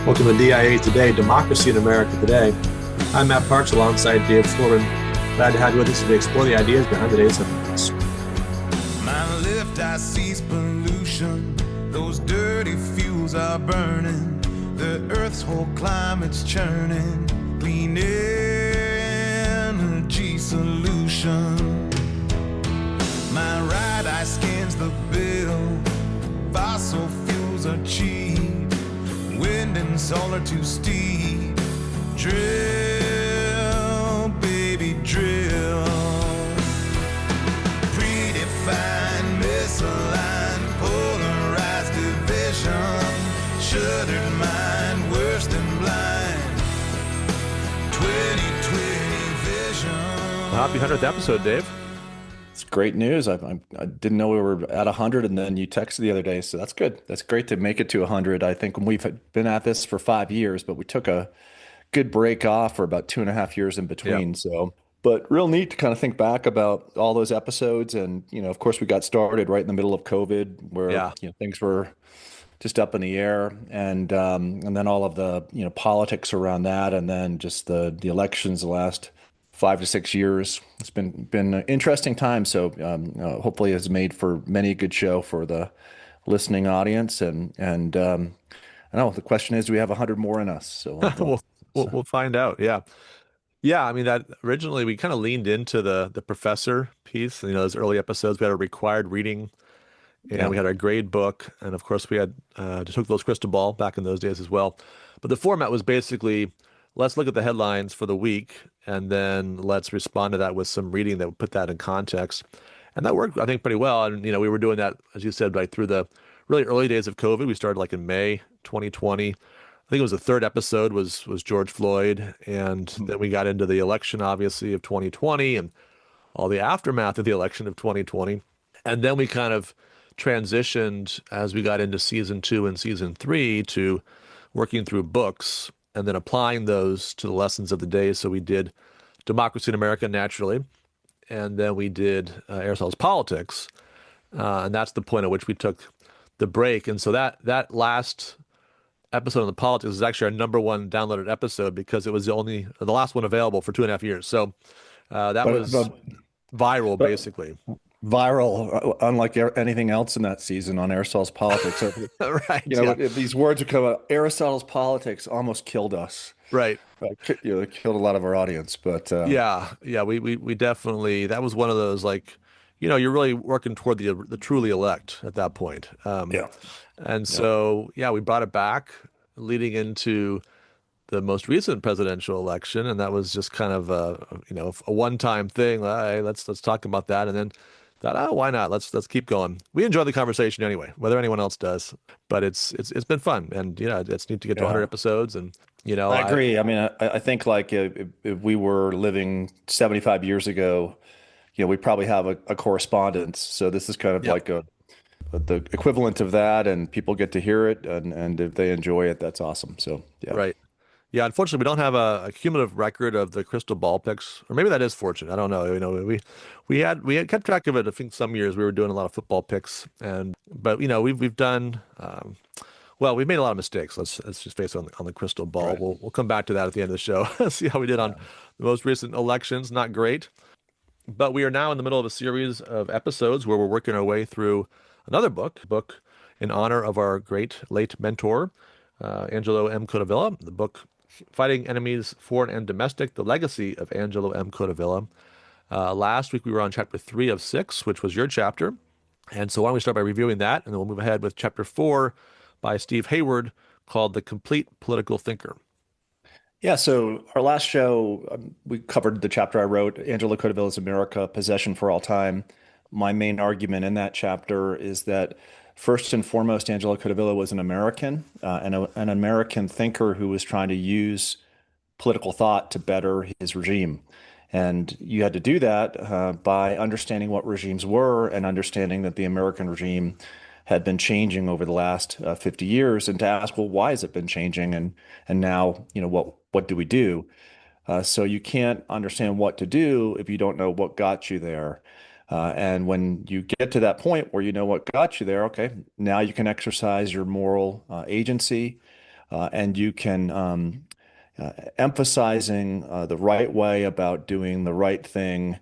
Welcome to DIA Today, Democracy in America Today. I'm Matt Parks alongside David Corbin. Glad to have you with us to explore the ideas behind today's headlines. My left eye sees pollution. Those dirty fuels are burning. The earth's whole climate's churning. Clean energy solution. My right eye scans the bill. Fossil fuels are cheap. Wind and solar too steep. Drill, baby, drill. Predefined, misaligned, polarized division. Shuttered mind, worse than blind. 2020 vision. Happy 100th episode, Dave. It's great news. I didn't know we were at 100, and then you texted the other day, so that's good. That's great to make it to 100. I think we've been at this for 5 years, but we took a good break off for about 2.5 years in between. Yep. So, but real neat to kind of think back about all those episodes, and of course, we got started right in the middle of COVID, where things were just up in the air, and then all of the politics around that, and then just the elections the last 5 to 6 years. It's been an interesting time. So hopefully it's made for many a good show for the listening audience. And I know the question is, do we have 100 more in us? So we'll find out. Yeah. Yeah. I mean, that originally we kind of leaned into the professor piece. Those early episodes, we had a required reading and we had our grade book. And of course we had Tocqueville's crystal ball back in those days as well. But the format was basically, let's look at the headlines for the week, and then let's respond to that with some reading that would put that in context. And that worked, I think, pretty well. And, we were doing that, as you said, right through the really early days of COVID. We started like in May 2020. I think it was the third episode was George Floyd. And then we got into the election, obviously, of 2020 and all the aftermath of the election of 2020. And then we kind of transitioned as we got into season 2 and season 3 to working through books and then applying those to the lessons of the day. So we did Democracy in America, naturally, and then we did Aristotle's Politics, and that's the point at which we took the break. And so that last episode on the politics is actually our #1 downloaded episode because it was the last one available for 2.5 years. So that was viral, basically. Viral, unlike anything else in that season on Aristotle's Politics. So, right. If these words would come out, Aristotle's Politics almost killed us. Right. It killed a lot of our audience, but we definitely, that was one of those, you're really working toward the truly elect at that point. So we brought it back leading into the most recent presidential election, and that was just kind of a one-time thing. Hey, let's talk about that, and then thought, oh, why not? Let's keep going. We enjoy the conversation anyway, whether anyone else does. But it's been fun, and it's neat to get to 100 episodes, and I agree. I mean, I think if we were living 75 years ago, we probably have a correspondence. So this is kind of like the equivalent of that, and people get to hear it, and if they enjoy it, that's awesome. So right. Yeah, unfortunately, we don't have a cumulative record of the crystal ball picks, or maybe that is fortunate. I don't know. We had kept track of it. I think some years we were doing a lot of football picks, but we've done we've made a lot of mistakes. Let's just face it on the crystal ball. Right. We'll come back to that at the end of the show. See how we did on the most recent elections. Not great, but we are now in the middle of a series of episodes where we're working our way through another book in honor of our great late mentor, Angelo M. Codevilla. The book, Fighting Enemies, Foreign and Domestic, The Legacy of Angelo M. Codevilla. Last week we were on chapter 3 of 6, which was your chapter. And so why don't we start by reviewing that, and then we'll move ahead with chapter 4 by Steve Heyward, called The Compleat Political Thinker. Yeah, so our last show, we covered the chapter I wrote, Angelo Codevilla's America, Possession for All Time. My main argument in that chapter is that first and foremost, Angelo Codevilla was an American, an American thinker who was trying to use political thought to better his regime. And you had to do that by understanding what regimes were and understanding that the American regime had been changing over the last 50 years, and to ask, well, why has it been changing? And now, what do we do? So you can't understand what to do if you don't know what got you there. And when you get to that point where you know what got you there, okay, now you can exercise your moral agency. and you can emphasizing the right way about doing the right thing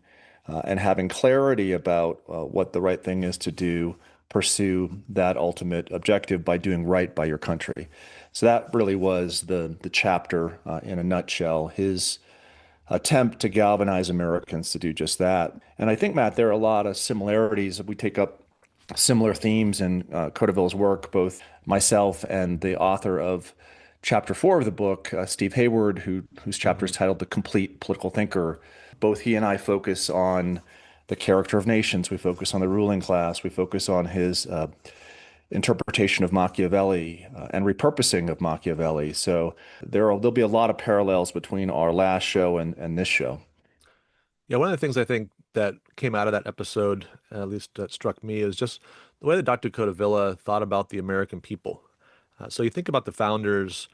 and having clarity about what the right thing is to do, pursue that ultimate objective by doing right by your country. So that really was the chapter in a nutshell. His attempt to galvanize Americans to do just that. And I think, Matt, there are a lot of similarities. We take up similar themes in Codeville's work, both myself and the author of chapter 4 of the book, Steve Heyward, whose chapter is Hmm. titled The Complete Political Thinker. Both he and I focus on the character of nations. We focus on the ruling class. We focus on his interpretation of Machiavelli and repurposing of Machiavelli. So there'll be a lot of parallels between our last show and this show. Yeah, one of the things I think that came out of that episode, at least that struck me, is just the way that Dr. Codevilla thought about the American people. So you think about the founders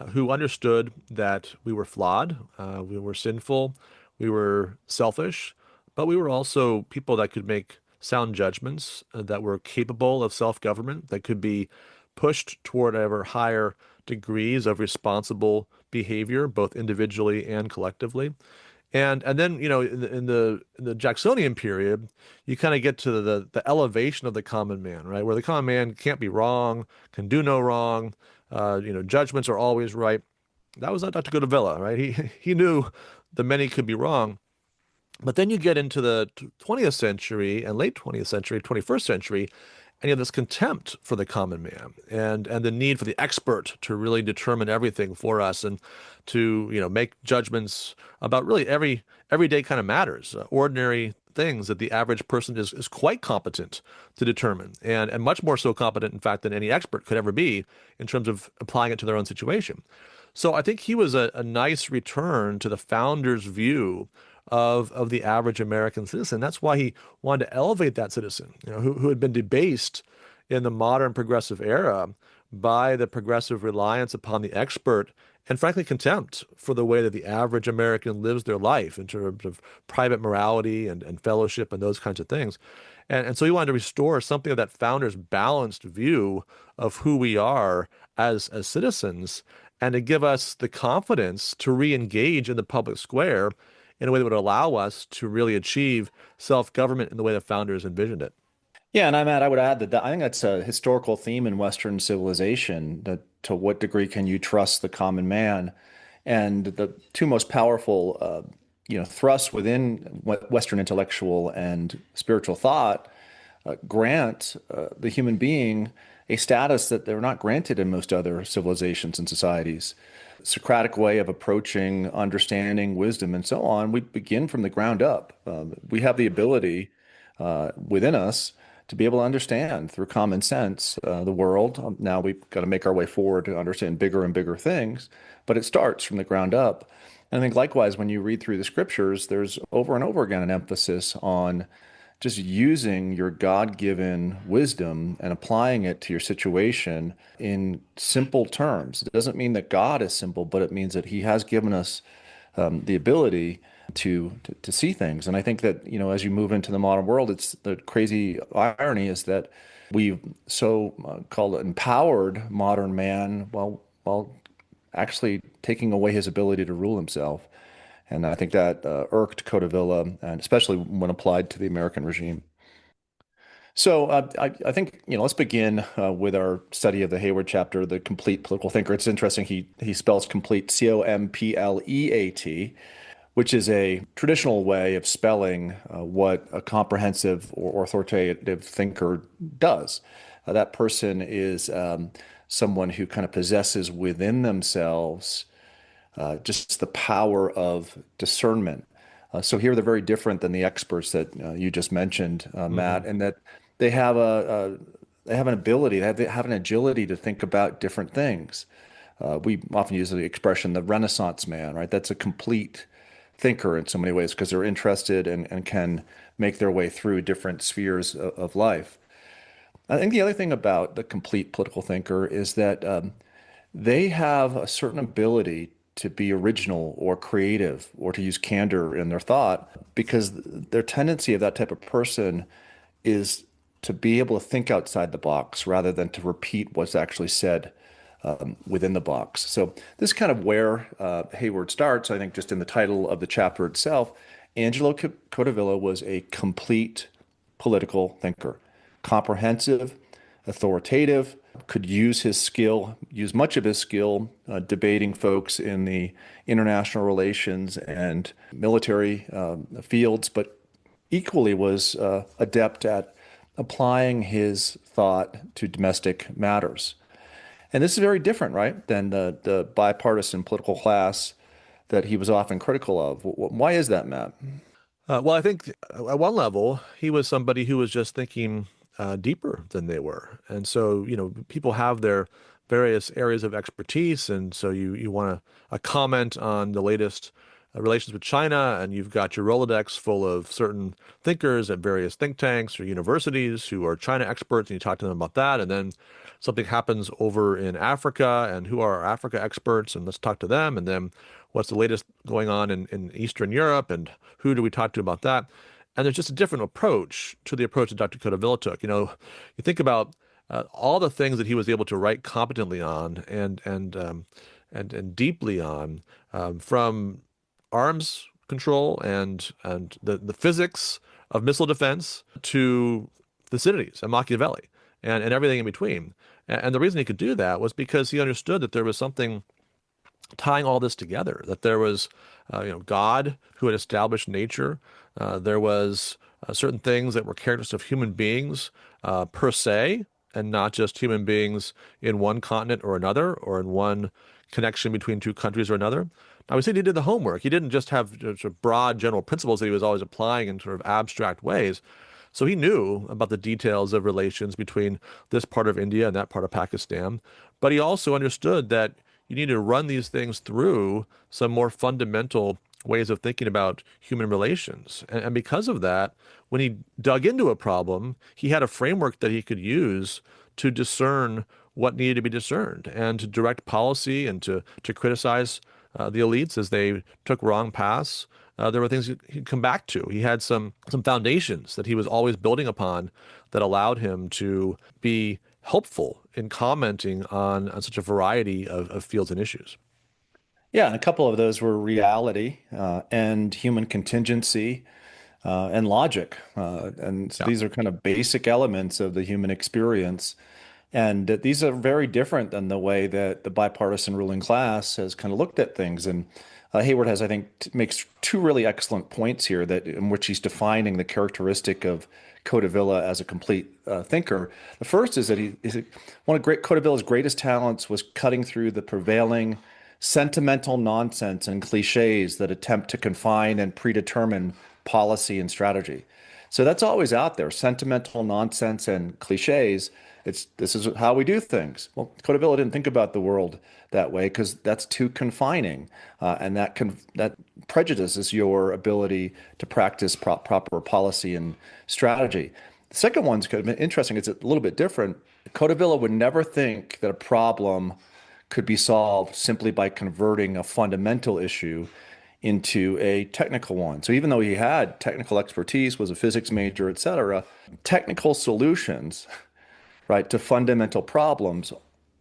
who understood that we were flawed, we were sinful, we were selfish, but we were also people that could make sound judgments, that were capable of self-government, that could be pushed toward ever higher degrees of responsible behavior, both individually and collectively. And then, in the Jacksonian period, you kind of get to the elevation of the common man, right? Where the common man can't be wrong, can do no wrong, judgments are always right. That was not Dr. Codevilla, right? He knew the many could be wrong. But then you get into the 20th century and late 20th century, 21st century, and you have this contempt for the common man and the need for the expert to really determine everything for us and to, make judgments about really everyday kind of matters, ordinary things that the average person is quite competent to determine and much more so competent, in fact, than any expert could ever be in terms of applying it to their own situation. So I think he was a nice return to the founder's view of the average American citizen. That's why he wanted to elevate that citizen, who had been debased in the modern progressive era by the progressive reliance upon the expert and frankly contempt for the way that the average American lives their life in terms of private morality and fellowship and those kinds of things. And so he wanted to restore something of that founder's balanced view of who we are as citizens and to give us the confidence to re-engage in the public square in a way that would allow us to really achieve self-government in the way the founders envisioned it. Yeah, and I would add that I think that's a historical theme in Western civilization. That to what degree can you trust the common man? And the two most powerful, thrusts within Western intellectual and spiritual thought grant the human being a status that they're not granted in most other civilizations and societies. Socratic way of approaching understanding, wisdom, and so on, we begin from the ground up. We have the ability within us to be able to understand through common sense the world. Now we've got to make our way forward to understand bigger and bigger things, but it starts from the ground up. And I think likewise, when you read through the scriptures, there's over and over again an emphasis on just using your God-given wisdom and applying it to your situation in simple terms. It doesn't mean that God is simple, but it means that He has given us the ability to see things. And I think that, as you move into the modern world, it's the crazy irony is that we've called empowered modern man while actually taking away his ability to rule himself. And I think that irked Codevilla, and especially when applied to the American regime. So I think let's begin with our study of the Heyward chapter, the Complete Political Thinker. It's interesting he spells complete Compleat, which is a traditional way of spelling what a comprehensive or authoritative thinker does. That person is someone who kind of possesses within themselves just the power of discernment. So here they're very different than the experts that you just mentioned, Hmm. Matt, and that they have they have an ability, they have an agility to think about different things. We often use the expression the Renaissance man, right? That's a complete thinker in so many ways because they're interested and can make their way through different spheres of life. I think the other thing about the complete political thinker is that they have a certain ability to be original or creative or to use candor in their thought because their tendency of that type of person is to be able to think outside the box rather than to repeat what's actually said within the box. So this is kind of where Heyward starts, I think, just in the title of the chapter itself. Angelo Codevilla was a complete political thinker, comprehensive, authoritative, could use his skill, use much of his skill debating folks in the international relations and military fields, but equally was adept at applying his thought to domestic matters. And this is very different, right, than the bipartisan political class that he was often critical of. Why is that, Matt? Well, I think at one level, he was somebody who was just thinking deeper than they were. And so, people have their various areas of expertise. And so you want a comment on the latest relations with China, and you've got your Rolodex full of certain thinkers at various think tanks or universities who are China experts, and you talk to them about that. And then something happens over in Africa, and who are our Africa experts, and let's talk to them. And then what's the latest going on in Eastern Europe, and who do we talk to about that? And there's just a different approach to the approach that Dr. Codevilla took. You think about all the things that he was able to write competently on and deeply on, from arms control and the physics of missile defense to Thucydides and Machiavelli and everything in between. And the reason he could do that was because he understood that there was something tying all this together, that there was God who had established nature. There was certain things that were characteristics of human beings per se, and not just human beings in one continent or another, or in one connection between two countries or another. Now, we said he did the homework. He didn't just have sort of broad general principles that he was always applying in sort of abstract ways. So he knew about the details of relations between this part of India and that part of Pakistan. But he also understood that you need to run these things through some more fundamental ways of thinking about human relations. And because of that, when he dug into a problem, he had a framework that he could use to discern what needed to be discerned and to direct policy and to criticize the elites as they took wrong paths. There were things he'd come back to. He had some foundations that he was always building upon that allowed him to be helpful in commenting on such a variety of fields and issues. Yeah, and a couple of those were reality and human contingency and logic. And so Yeah. these are kind of basic elements of the human experience. And these are very different than the way that the bipartisan ruling class has kind of looked at things. And Heyward has, I think, makes two really excellent points here that in which he's defining the characteristic of Codevilla as a complete thinker. The first is that one of Codevilla's greatest talents was cutting through the prevailing sentimental nonsense and cliches that attempt to confine and predetermine policy and strategy. So that's always out there, sentimental nonsense and cliches. This is how we do things. Well, Codevilla didn't think about the world that way because that's too confining, and that prejudices your ability to practice proper policy and strategy. The second one's kind of interesting. It's a little bit different. Codevilla would never think that a problem could be solved simply by converting a fundamental issue into a technical one. So even though he had technical expertise, was a physics major, et cetera, technical solutions, right, to fundamental problems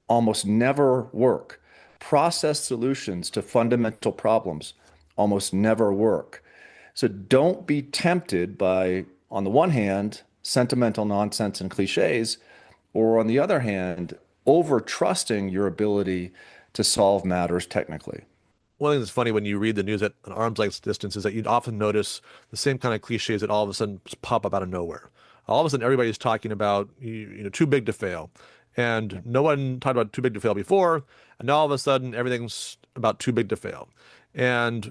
almost never work. Process solutions to fundamental problems almost never work. So don't be tempted by, on the one hand, sentimental nonsense and cliches, or on the other hand, over trusting your ability to solve matters technically. One thing that's funny when you read the news at an arm's length distance is that you'd often notice the same kind of cliches that all of a sudden just pop up out of nowhere. All of a sudden, everybody's talking about too big to fail, and no one talked about too big to fail before, and now all of a sudden everything's about too big to fail. And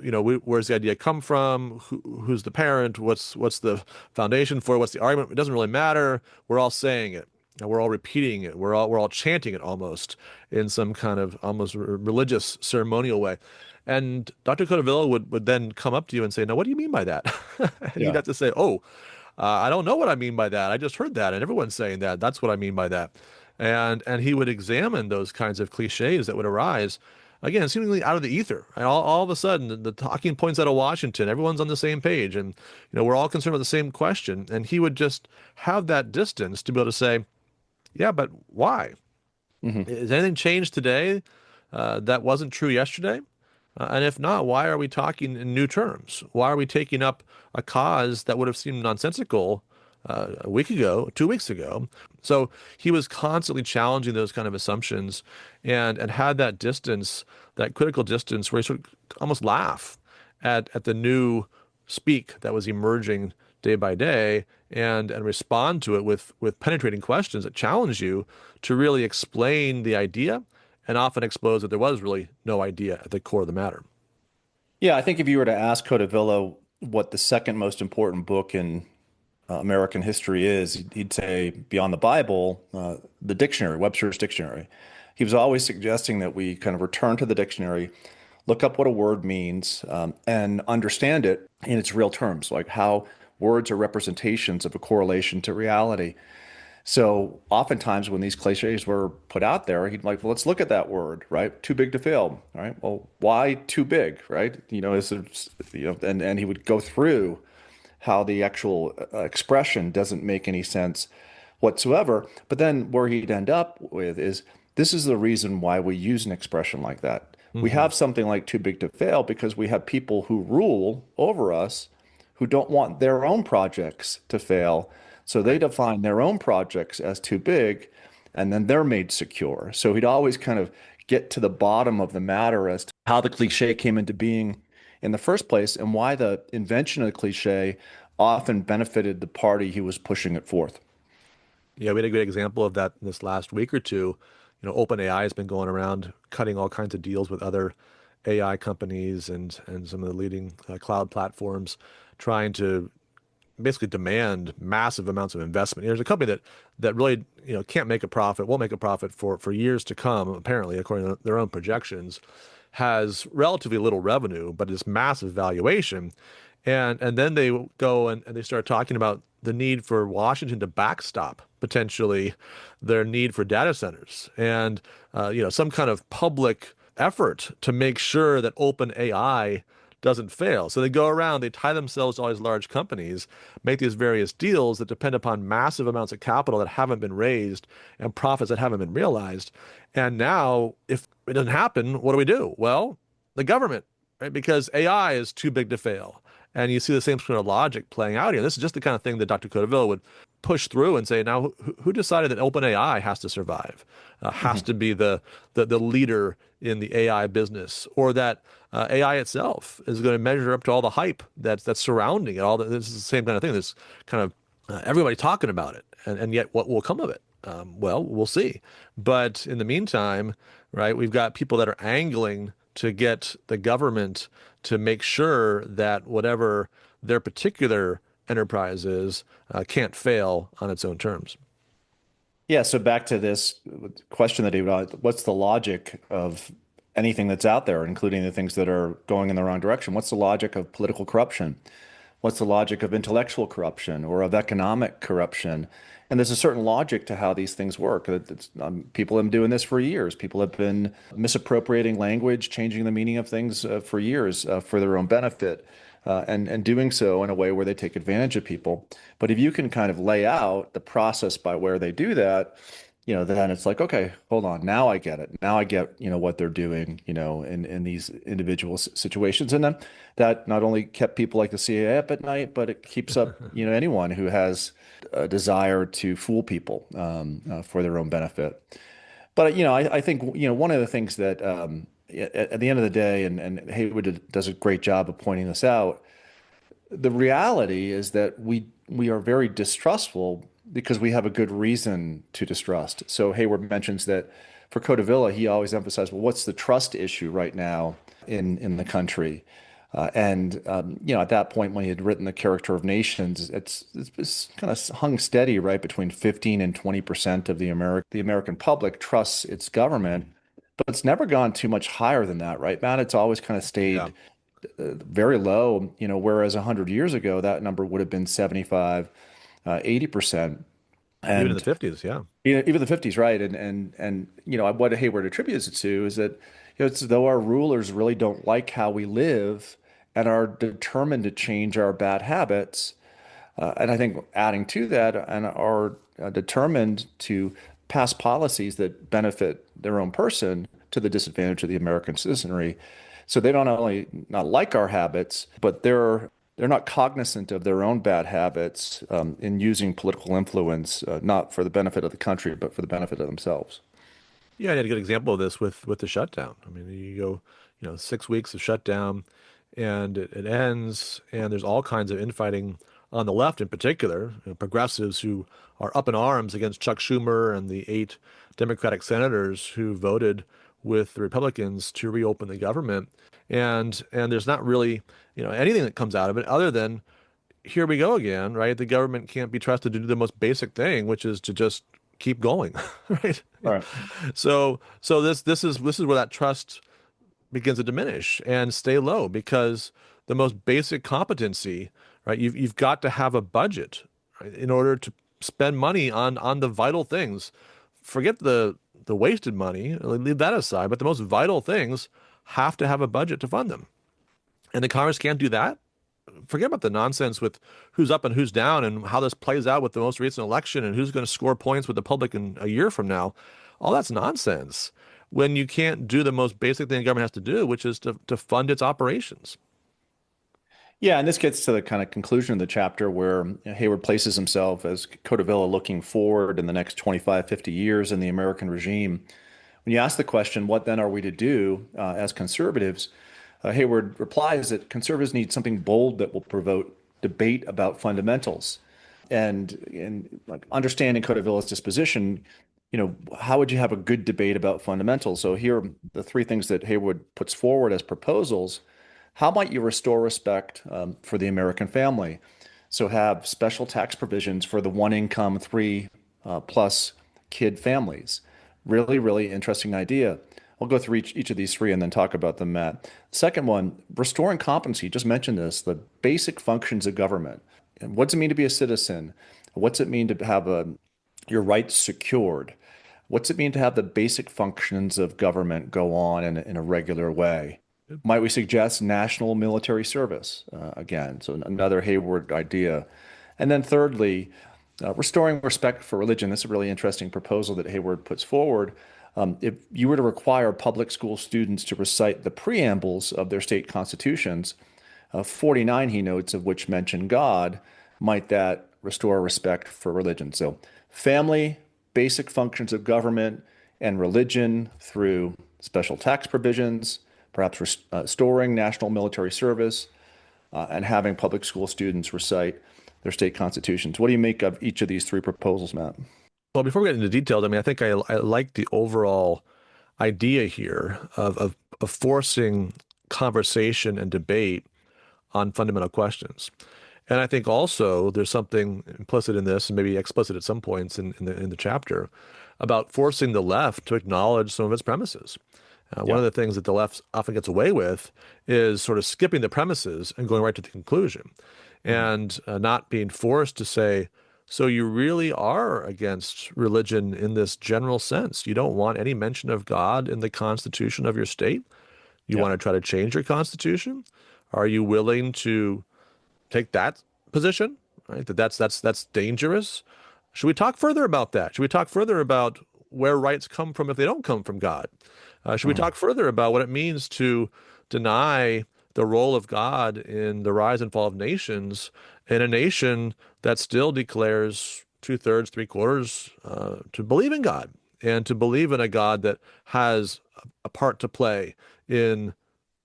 where's the idea come from? Who's the parent? What's the foundation for it? What's the argument? It doesn't really matter. We're all saying it. And we're all repeating it. We're all chanting it almost in some kind of almost religious ceremonial way. And Dr. Codevilla would then come up to you and say, "Now, what do you mean by that?" And you'd Yeah. have to say, "Oh, I don't know what I mean by that. I just heard that, and everyone's saying that. That's what I mean by that." And he would examine those kinds of cliches that would arise, again, seemingly out of the ether. And all of a sudden, the talking points out of Washington, everyone's on the same page, and we're all concerned with the same question. And he would just have that distance to be able to say, "Yeah, but why? Hmm. Is anything changed today that wasn't true yesterday? And if not, why are we talking in new terms? Why are we taking up a cause that would have seemed nonsensical a week ago, 2 weeks ago? So he was constantly challenging those kind of assumptions and had that distance, that critical distance where he sort of almost laugh at the new speak that was emerging day by day and respond to it with penetrating questions that challenge you to really explain the idea and often expose that there was really no idea at the core of the matter. Yeah, I think if you were to ask Codevilla what the second most important book in American history is, he'd say beyond the Bible, the dictionary, Webster's dictionary. He was always suggesting that we kind of return to the dictionary, look up what a word means, and understand it in its real terms, like how words are representations of a correlation to reality. So oftentimes when these cliches were put out there, he'd like, well, let's look at that word, right? Too big to fail, right? Well, why too big, right? And he would go through how the actual expression doesn't make any sense whatsoever. But then where he'd end up with is this is the reason why we use an expression like that. We Hmm. have something like too big to fail because we have people who rule over us who don't want their own projects to fail. So they Right. define their own projects as too big and then they're made secure. So he'd always kind of get to the bottom of the matter as to how the cliche came into being in the first place and why the invention of the cliche often benefited the party he was pushing it forth. Yeah, we had a good example of that this last week or two. OpenAI has been going around cutting all kinds of deals with other AI companies and some of the leading cloud platforms, trying to basically demand massive amounts of investment. There's a company that really can't make a profit, won't make a profit for years to come, apparently, according to their own projections, has relatively little revenue, but this massive valuation. And then they go and they start talking about the need for Washington to backstop potentially their need for data centers and some kind of public effort to make sure that open AI doesn't fail. So they go around, they tie themselves to all these large companies, make these various deals that depend upon massive amounts of capital that haven't been raised and profits that haven't been realized. And now, if it doesn't happen, what do we do? Well, the government, right? Because AI is too big to fail. And you see the same sort of logic playing out here. This is just the kind of thing that Dr. Codeville would push through and say, now, who decided that OpenAI has to survive, has Mhm. to be the leader in the AI business, or that AI itself is going to measure up to all the hype that's surrounding it? This is the same kind of thing. This kind of everybody talking about it, and yet what will come of it? Well, we'll see. But in the meantime, right, we've got people that are angling to get the government to make sure that whatever their particular enterprise is can't fail on its own terms. Yeah, so back to this question that he would, what's the logic of anything that's out there, including the things that are going in the wrong direction? What's the logic of political corruption? What's the logic of intellectual corruption or of economic corruption? And there's a certain logic to how these things work. People have been doing this for years. People have been misappropriating language, changing the meaning of things for years for their own benefit, and doing so in a way where they take advantage of people. But if you can kind of lay out the process by where they do that, then it's like, okay, hold on. Now I get it. Now I get, what they're doing, in these individual situations. And then that not only kept people like the CIA up at night, but it keeps up, anyone who has a desire to fool people for their own benefit. But, I think, one of the things that at the end of the day, and Haywood does a great job of pointing this out, the reality is that we are very distrustful because we have a good reason to distrust. So Hayward mentions that for Codevilla, he always emphasized, well, what's the trust issue right now in the country? At that point, when he had written The Character of Nations, it's kind of hung steady, right, between 15 and 20% of the American public trusts its government, but it's never gone too much higher than that, right, Matt? It's always kind of Yeah, stayed very low, whereas 100 years ago, that number would have been 75, 80%. even in the And 50s. Yeah. even the 50s, right? And what Hayward attributes it to is that it's as though our rulers really don't like how we live and are determined to change our bad habits. And I think adding to that, and are determined to pass policies that benefit their own person to the disadvantage of the American citizenry. So they don't only not like our habits, but they're not cognizant of their own bad habits in using political influence, not for the benefit of the country, but for the benefit of themselves. Yeah, I had a good example of this with the shutdown. I mean, you go, 6 weeks of shutdown, and it ends, and there's all kinds of infighting on the left, in particular, progressives who are up in arms against Chuck Schumer and the 8 Democratic senators who voted with the Republicans to reopen the government. And there's not really, anything that comes out of it other than here we go again, right? The government can't be trusted to do the most basic thing, which is to just keep going, right? All right. So this is where that trust begins to diminish and stay low because the most basic competency, right? You've got to have a budget, right, in order to spend money on the vital things. Forget the wasted money, leave that aside, but the most vital things have to have a budget to fund them. And the Congress can't do that. Forget about the nonsense with who's up and who's down and how this plays out with the most recent election and who's going to score points with the public in a year from now. All that's nonsense when you can't do the most basic thing the government has to do, which is to fund its operations. Yeah, and this gets to the kind of conclusion of the chapter where Heyward places himself as Codevilla looking forward in the next 25, 50 years in the American regime. When you ask the question, what then are we to do as conservatives? Heyward replies that conservatives need something bold that will provoke debate about fundamentals. And in like understanding Codevilla's disposition, how would you have a good debate about fundamentals? So here are the three things that Heyward puts forward as proposals. How might you restore respect for the American family? So have special tax provisions for the one income, three plus kid families. Really, really interesting idea. I'll go through each of these three and then talk about them, Matt. Second one, restoring competency. You just mentioned this, the basic functions of government. And what's it mean to be a citizen? What's it mean to have your rights secured? What's it mean to have the basic functions of government go on in a regular way? Might we suggest national military service again? So another Heyward idea. And then thirdly, restoring respect for religion. This is a really interesting proposal that Heyward puts forward. If you were to require public school students to recite the preambles of their state constitutions, 49, he notes, of which mention God, might that restore respect for religion? So family, basic functions of government, and religion through special tax provisions, perhaps restoring national military service, and having public school students recite their state constitutions. What do you make of each of these three proposals, Matt? Well, before we get into details, I mean, I think I like the overall idea here of forcing conversation and debate on fundamental questions. And I think also there's something implicit in this, and maybe explicit at some points in the chapter, about forcing the left to acknowledge some of its premises. One of the things that the left often gets away with is sort of skipping the premises and going right to the conclusion, and not being forced to say, so you really are against religion in this general sense. You don't want any mention of God in the constitution of your state. You want to try to change your constitution. Are you willing to take that position? Right? That's dangerous. Should we talk further about that? Should we talk further about where rights come from if they don't come from God? Should we talk further about what it means to deny the role of God in the rise and fall of nations in a nation that still declares 2/3, 3/4 to believe in God and to believe in a God that has a part to play in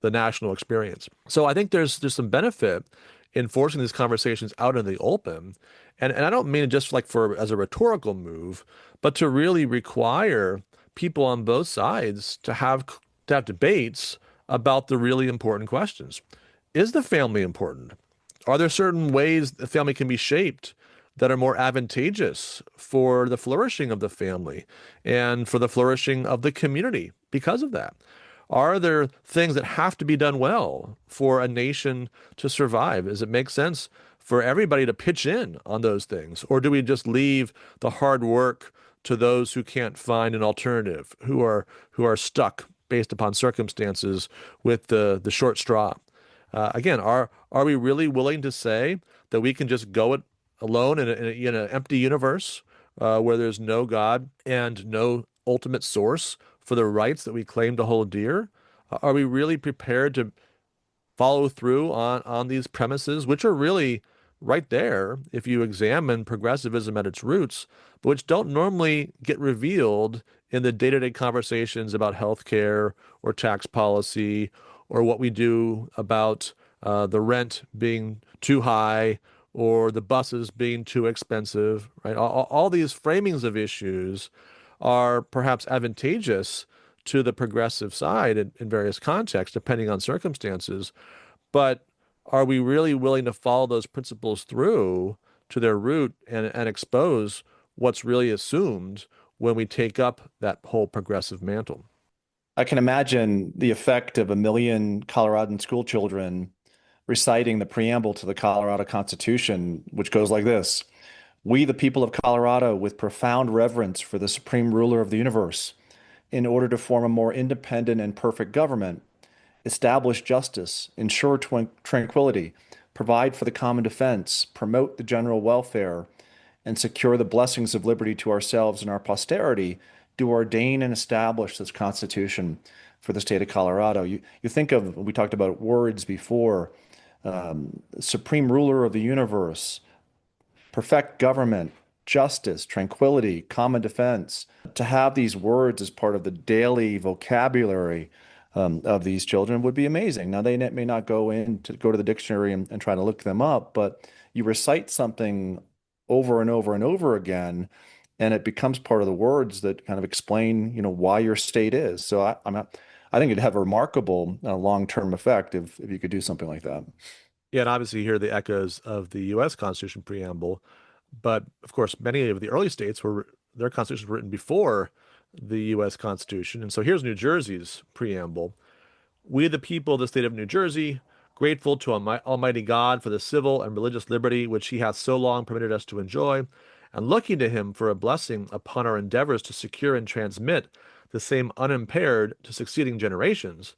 the national experience? So I think there's some benefit in forcing these conversations out in the open. And I don't mean it just like as a rhetorical move, but to really require people on both sides to have debates about the really important questions. Is the family important? Are there certain ways the family can be shaped that are more advantageous for the flourishing of the family and for the flourishing of the community because of that? Are there things that have to be done well for a nation to survive? Does it make sense for everybody to pitch in on those things? Or do we just leave the hard work to those who can't find an alternative, who are stuck based upon circumstances with the short straw? Again, are we really willing to say that we can just go it alone in an empty universe where there's no God and no ultimate source for the rights that we claim to hold dear? Are we really prepared to follow through on these premises, which are really right there if you examine progressivism at its roots, but which don't normally get revealed in the day-to-day conversations about healthcare or tax policy or what we do about the rent being too high or the buses being too expensive, right? All these framings of issues are perhaps advantageous to the progressive side in various contexts, depending on circumstances. But are we really willing to follow those principles through to their root and expose what's really assumed when we take up that whole progressive mantle? I can imagine the effect of a million Coloradan school children reciting the preamble to the Colorado Constitution, which goes like this: We, the people of Colorado, with profound reverence for the supreme ruler of the universe, in order to form a more independent and perfect government, establish justice, ensure tranquility, provide for the common defense, promote the general welfare, and secure the blessings of liberty to ourselves and our posterity, do ordain and establish this Constitution for the state of Colorado. You think of, we talked about words before, supreme ruler of the universe, perfect government, justice, tranquility, common defense. To have these words as part of the daily vocabulary of these children would be amazing. Now, they may not go to the dictionary and try to look them up, but you recite something over and over and over again, and it becomes part of the words that kind of explain, why your state is. So I think it'd have a remarkable long-term effect if you could do something like that. Yeah, and obviously you hear the echoes of the U.S. Constitution preamble, but of course, many of the early states were their constitutions were written before the U.S. Constitution. And so here's New Jersey's preamble. We, the people of the state of New Jersey, grateful to Almighty God for the civil and religious liberty which he hath so long permitted us to enjoy, and looking to him for a blessing upon our endeavors to secure and transmit the same unimpaired to succeeding generations,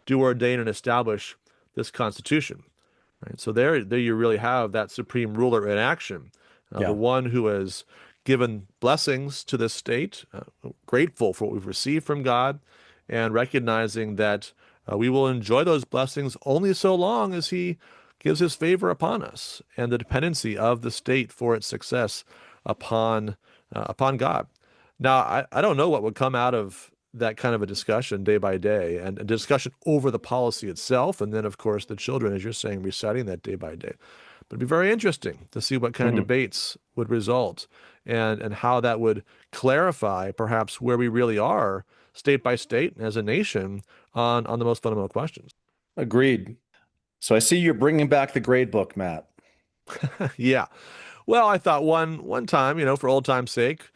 do ordain and establish this Constitution. Right? So there you really have that supreme ruler in action, the Yeah. one who has given blessings to this state, grateful for what we've received from God, and recognizing that we will enjoy those blessings only so long as he gives his favor upon us and the dependency of the state for its success upon God. Now, I don't know what would come out of that kind of a discussion day by day and a discussion over the policy itself. And then, of course, the children, as you're saying, reciting that day by day. But it'd be very interesting to see what kind of Mhm. debates would result and how that would clarify perhaps where we really are state by state as a nation on the most fundamental questions. Agreed. So I see you're bringing back the Gradebook, Matt. Yeah. Well, I thought one time, for old time's sake,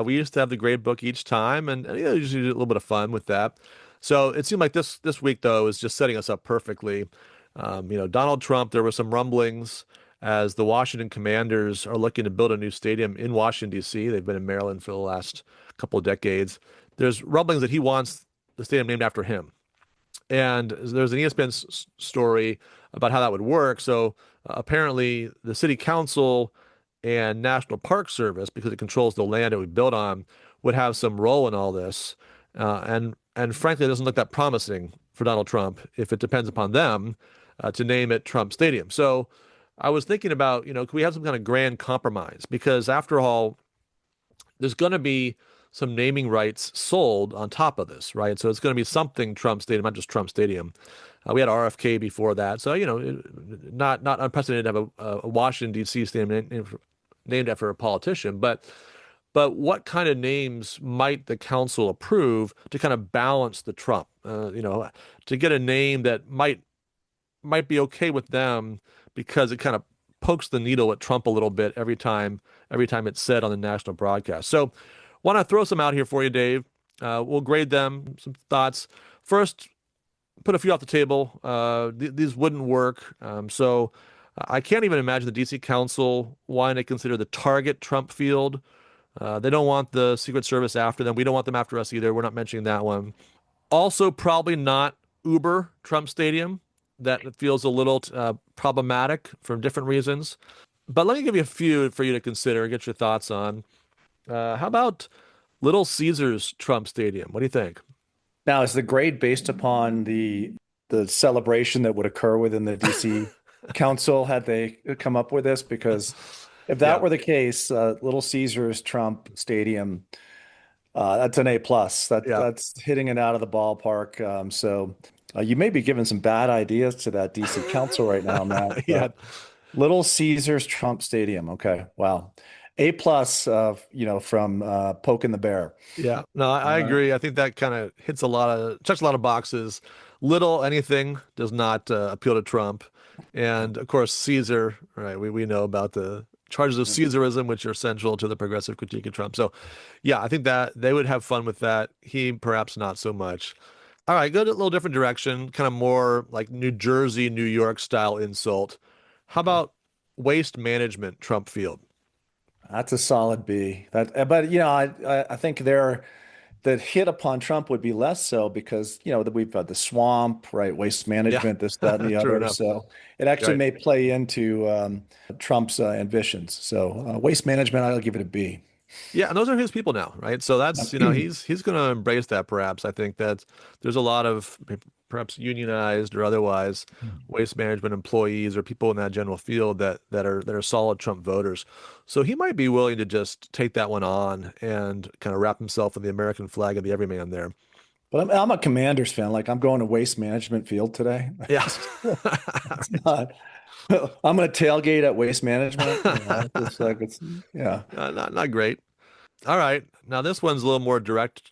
we used to have the grade book each time, and usually did a little bit of fun with that. So it seemed like this week though is just setting us up perfectly. Donald Trump. There were some rumblings as the Washington Commanders are looking to build a new stadium in Washington D.C. They've been in Maryland for the last couple of decades. There's rumblings that he wants the stadium named after him. And there's an ESPN story about how that would work. So apparently, the city council and National Park Service, because it controls the land that we built on, would have some role in all this. And frankly, it doesn't look that promising for Donald Trump if it depends upon them to name it Trump Stadium. So I was thinking about, could we have some kind of grand compromise? Because after all, there's going to be some naming rights sold on top of this, right? So it's going to be something Trump Stadium, not just Trump Stadium. We had RFK before that, so not unprecedented to have a Washington D.C. stadium named after a politician, but what kind of names might the council approve to kind of balance the Trump? To get a name that might be okay with them because it kind of pokes the needle at Trump a little bit every time it's said on the national broadcast. So want to throw some out here for you, Dave. We'll grade them, some thoughts. First, put a few off the table. These wouldn't work. So I can't even imagine the DC Council wanting to consider the Target Trump Field. They don't want the Secret Service after them. We don't want them after us either. We're not mentioning that one. Also, probably not Uber Trump Stadium. That feels a little problematic for different reasons. But let me give you a few for you to consider and get your thoughts on. How about Little Caesars Trump Stadium? What do you think? Now, is the grade based upon the celebration that would occur within the DC Council had they come up with this? Because if that Yeah, were the case, Little Caesars Trump Stadium, that's an A plus. yeah, That's hitting it out of the ballpark. So you may be giving some bad ideas to that DC Council right now, Matt. yeah. But Little Caesars Trump Stadium. Okay, wow, A plus. From Poking the Bear. Yeah, no, I All right. agree. I think that kind of checks a lot of boxes. Little anything does not appeal to Trump. And of course, Caesar, right? We know about the charges of Caesarism, which are central to the progressive critique of Trump. So, yeah, I think that they would have fun with that. He perhaps not so much. All right, go to a little different direction, kind of more like New Jersey, New York style insult. How about waste management, Trump Field? That's a solid B. But I think the hit upon Trump would be less so because that we've got the swamp, right? Waste Yeah, management, this, that, and the true other. enough. So it actually Right. may play into Trump's ambitions. So waste management, I'll give it a B. Yeah, and those are his people now, right? So that's, he's going to embrace that perhaps. I think that there's a lot of perhaps unionized or otherwise waste management employees or people in that general field that are solid Trump voters. So he might be willing to just take that one on and kind of wrap himself in the American flag of the everyman there. But I'm a Commanders fan. Like I'm going to waste management field today. Yeah. It's not. I'm going to tailgate at waste management. It's like yeah. Not great. All right. Now this one's a little more direct.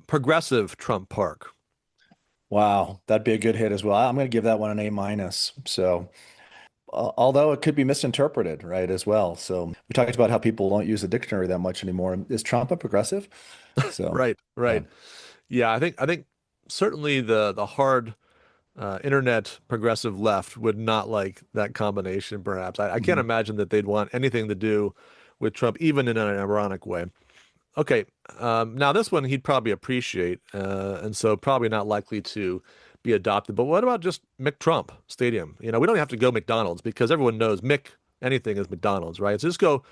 Progressive Trump Park. Wow, that'd be a good hit as well. I'm going to give that one an A minus. So, although it could be misinterpreted, right, as well. So we talked about how people don't use the dictionary that much anymore. Is Trump a progressive? So, Right, yeah. right. Yeah, I think certainly the hard internet progressive left would not like that combination, perhaps. I can't Mhm. imagine that they'd want anything to do with Trump, even in an ironic way. Okay, now this one he'd probably appreciate, and so probably not likely to be adopted. But what about just McTrump Stadium? We don't have to go McDonald's because everyone knows Mick anything is McDonald's, right? So just go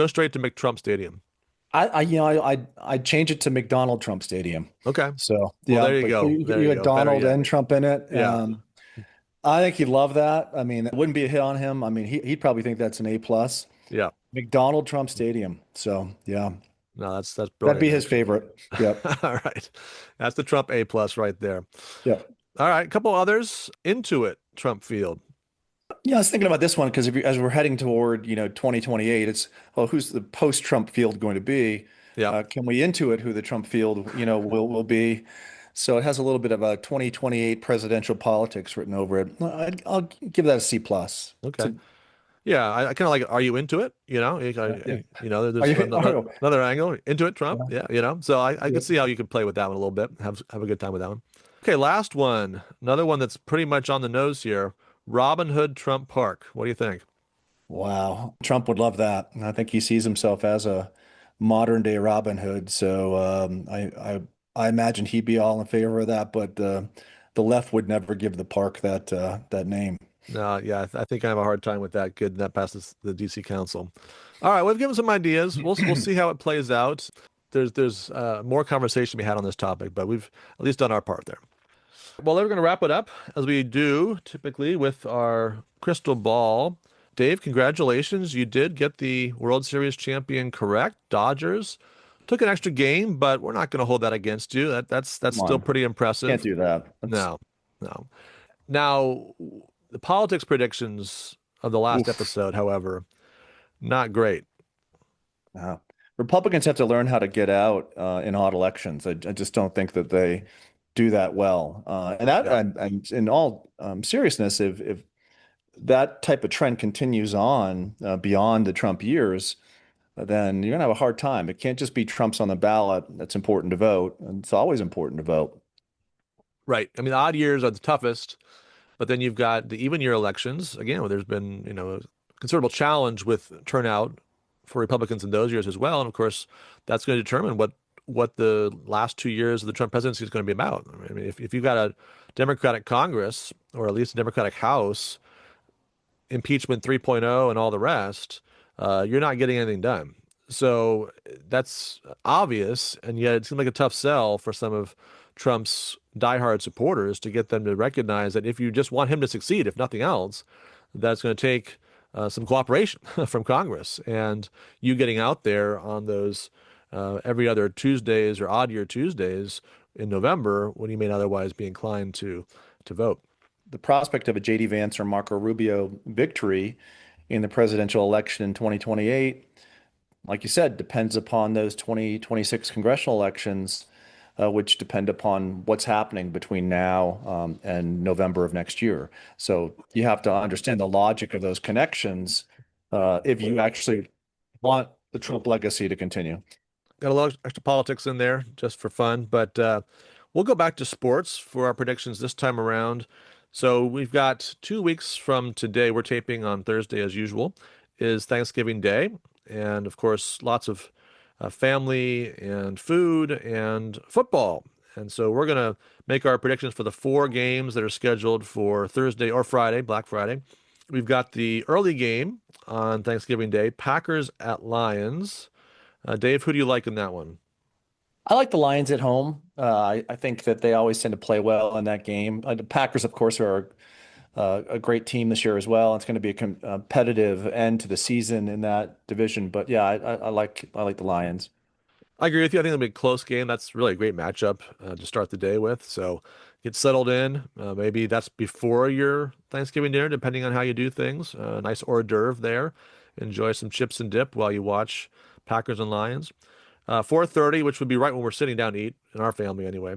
straight to McTrump Stadium. I'd change it to McDonald Trump Stadium. Okay, So, well yeah, there you but go, there you you had go. Better Donald yet, and Trump in it. yeah. I think he'd love that. I mean, it wouldn't be a hit on him. I mean, he'd probably think that's an A plus. Yeah. McDonald Trump Stadium. So, yeah, No, that's that'd brilliant, be his actually. favorite. Yep. All right. That's the Trump A plus right there. Yep. All right, a couple others. Into it, Trump Field. Yeah, I was thinking about this one because as we're heading toward, 2028, it's, well, who's the post-Trump field going to be? Yeah. Can we intuit who the Trump field, will be? So it has a little bit of a 2028 presidential politics written over it. I'll give that a C plus. It's Okay. Yeah, I kind of like it. Are you into it? yeah. Are There's you, are another angle. Into it, Trump. you, Yeah. So I yeah. could see how you could play with that one a little bit. Have a good time with that one. Okay, last one. Another one that's pretty much on the nose here. Robin Hood Trump Park. What do you think? Wow. Trump would love that. And I think he sees himself as a modern day Robin Hood. So I imagine he'd be all in favor of that, but the left would never give the park that name. No, yeah, I think I have a hard time with that. Good, that passes the DC Council. All right, we've given some ideas. We'll see how it plays out. There's more conversation to be had on this topic, but we've at least done our part there. Well, we're going to wrap it up as we do typically with our crystal ball. Dave, congratulations. You did get the World Series champion correct. Dodgers took an extra game, but we're not going to hold that against you. That's Come still on. pretty Can't impressive. do that. That's No, no. Now, the politics predictions of the last oof. episode, however, not great. Uh, Republicans have to learn how to get out in odd elections. I just don't think that they do that well. And that, Yeah. and in all seriousness, if that type of trend continues on beyond the Trump years, then you're gonna have a hard time. It can't just be Trump's on the ballot. That's important to vote. And it's always important to vote. Right. I mean, the odd years are the toughest, but then you've got the even year elections, again, where there's been, a considerable challenge with turnout for Republicans in those years as well. And of course, that's going to determine what the last 2 years of the Trump presidency is going to be about. I mean, if you've got a Democratic Congress or at least a Democratic House, impeachment 3.0 and all the rest, you're not getting anything done. So that's obvious, and yet it seemed like a tough sell for some of Trump's diehard supporters to get them to recognize that if you just want him to succeed, if nothing else, that's going to take some cooperation from Congress and you getting out there on those every other Tuesdays or odd year Tuesdays in November when you may not otherwise be inclined to vote. The prospect of a J.D. Vance or Marco Rubio victory in the presidential election in 2028, like you said, depends upon those 2026 congressional elections, which depend upon what's happening between now and November of next year. So you have to understand the logic of those connections if you actually want the Trump legacy to continue. Got a lot of extra politics in there just for fun, but we'll go back to sports for our predictions this time around. So we've got 2 weeks from today. We're taping on Thursday as usual, is Thanksgiving Day. And of course, lots of family and food and football. And so we're going to make our predictions for the 4 games that are scheduled for Thursday or Friday, Black Friday. We've got the early game on Thanksgiving Day, Packers at Lions. Dave, who do you like in that one? I like the Lions at home. I think that they always tend to play well in that game. The Packers, of course, are a great team this year as well. It's going to be a competitive end to the season in that division. But yeah, I like the Lions. I agree with you. I think it'll be a close game. That's really a great matchup to start the day with. So get settled in. Maybe that's before your Thanksgiving dinner, depending on how you do things. Nice hors d'oeuvre there. Enjoy some chips and dip while you watch Packers and Lions. 4:30, which would be right when we're sitting down to eat in our family anyway.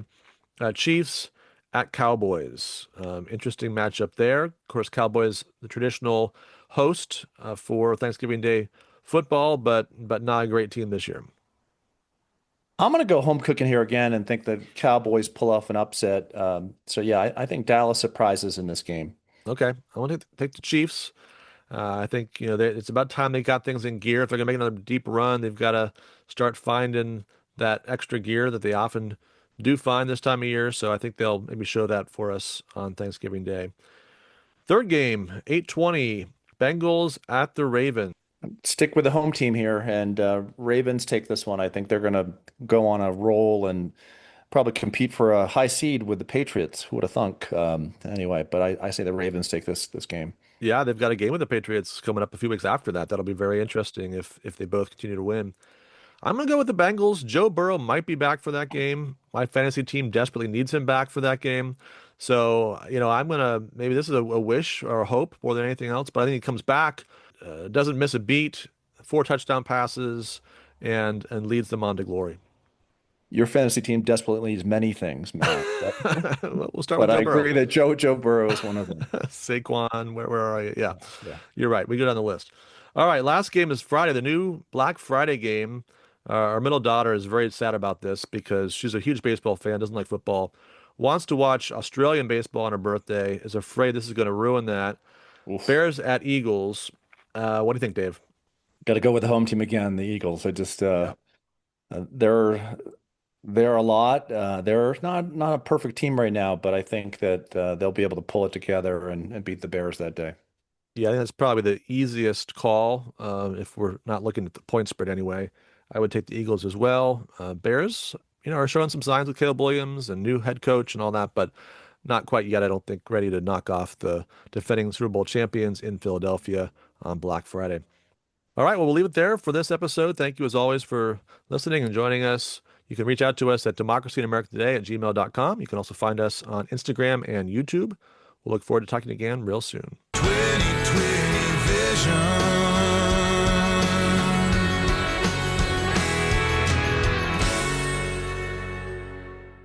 Chiefs at Cowboys. Interesting matchup there. Of course, Cowboys, the traditional host for Thanksgiving Day football, but not a great team this year. I'm going to go home cooking here again and think the Cowboys pull off an upset. So yeah, I think Dallas surprises in this game. Okay, I want to take the Chiefs. I think it's about time they got things in gear. If they're going to make another deep run, they've got to start finding that extra gear that they often do find this time of year. So I think they'll maybe show that for us on Thanksgiving Day. Third game, 8:20, Bengals at the Ravens. Stick with the home team here, and Ravens take this one. I think they're going to go on a roll and probably compete for a high seed with the Patriots. Who would have thunk? Anyway, but I say the Ravens take this game. Yeah, they've got a game with the Patriots coming up a few weeks after that. That'll be very interesting if they both continue to win. I'm going to go with the Bengals. Joe Burrow might be back for that game. My fantasy team desperately needs him back for that game. So, I'm going to, maybe this is a wish or a hope more than anything else, but I think he comes back, doesn't miss a beat, 4 touchdown passes, and leads them on to glory. Your fantasy team desperately needs many things, Matt. We'll start But with I Joe Burrow. agree that Joe Burrow is one of them. Saquon, where are you? Yeah, Yeah. you're right. We go down the list. All right, last game is Friday, the new Black Friday game. Our middle daughter is very sad about this because she's a huge baseball fan, doesn't like football, wants to watch Australian baseball on her birthday, is afraid this is going to ruin that. Oof. Bears at Eagles. What do you think, Dave? Got to go with the home team again, the Eagles. I just they're a lot. They're not a perfect team right now, but I think that they'll be able to pull it together and beat the Bears that day. Yeah, I think that's probably the easiest call if we're not looking at the point spread anyway. I would take the Eagles as well. Bears, are showing some signs with Caleb Williams and new head coach and all that, but not quite yet, I don't think, ready to knock off the defending Super Bowl champions in Philadelphia on Black Friday. All right, well, we'll leave it there for this episode. Thank you, as always, for listening and joining us. You can reach out to us at democracyinamerica@gmail.com. You can also find us on Instagram and YouTube. We'll look forward to talking again real soon. 2020 vision.